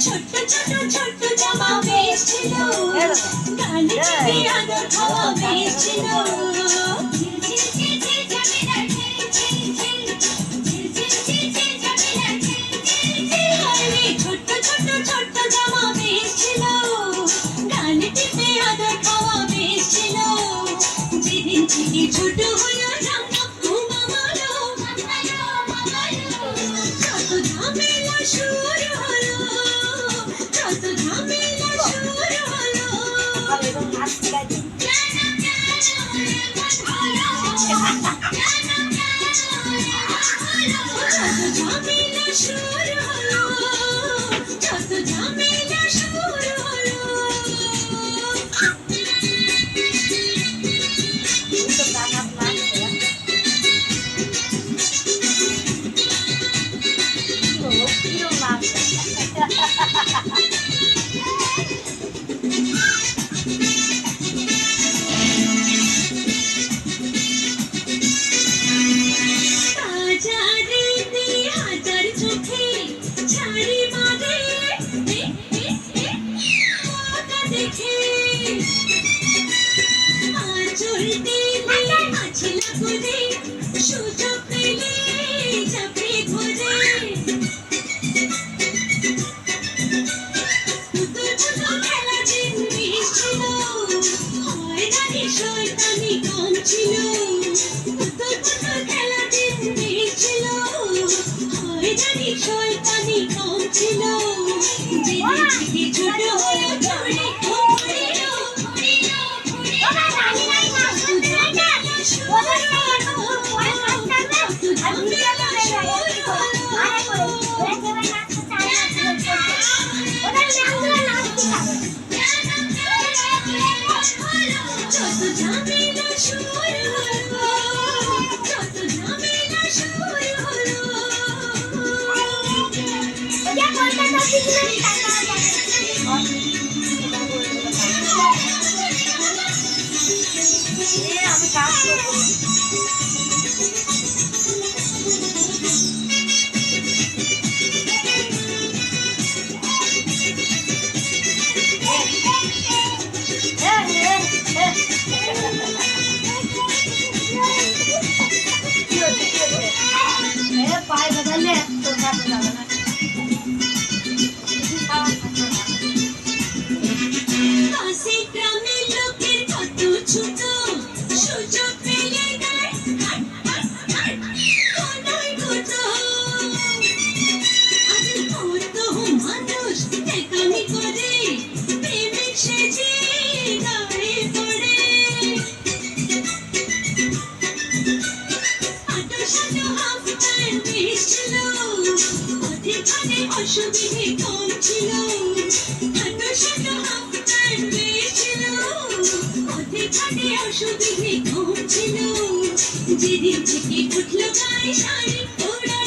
ছোট্ট ছোট ছোট্ট জামা বেশ ছিল, গানে চেপে আদর খাওয়া বেশ ছিল। ছোট্ট ছোট্ট ছোট্ট জামা বেশ ছিল, গানে চেপে আদর খাওয়া বেশ ছিল। যেদিন থেকে ছোট হলো রান্না যত ঝামেলা শুরু হলো, যত ঝামেলা শুরু হলো। যত ঝামেলা শুরু হলো, যত ঝামেলা শুরু হলো। সুযোগ পেলে যাবে ঘুরে, পুতুল পুতুল খেলা জিনিস ছিল, হয়রানি শয়তানি কম ছিল। পুতুল পুতুল খেলা জিনিস ছিল, হয়রানি শয়তানি কম ছিল। যেদিন থেকে ছোট হলো চড়ে যত ঝামেলা শুরু হলো, যত ঝামেলা শুরু হলো। আমি কাজ করবো। পায়ে বাঁধালে তোর কাছে যাবে না। পাশে গ্রামের লোকের কত ছোট, সুযোগ পেলে গায় কোনায় কত। আজ কত মানুষ একামি করে, প্রেমিক সেজে গায়ে পড়ে। অসুবিধে কম ছিল, খাটো সাটো হাফ প্যান্ট বেশ ছিল, অধিকারে অসুবিধে কম ছিল। যেদিন থেকে উঠলো গায়ে শাড়ি ওরা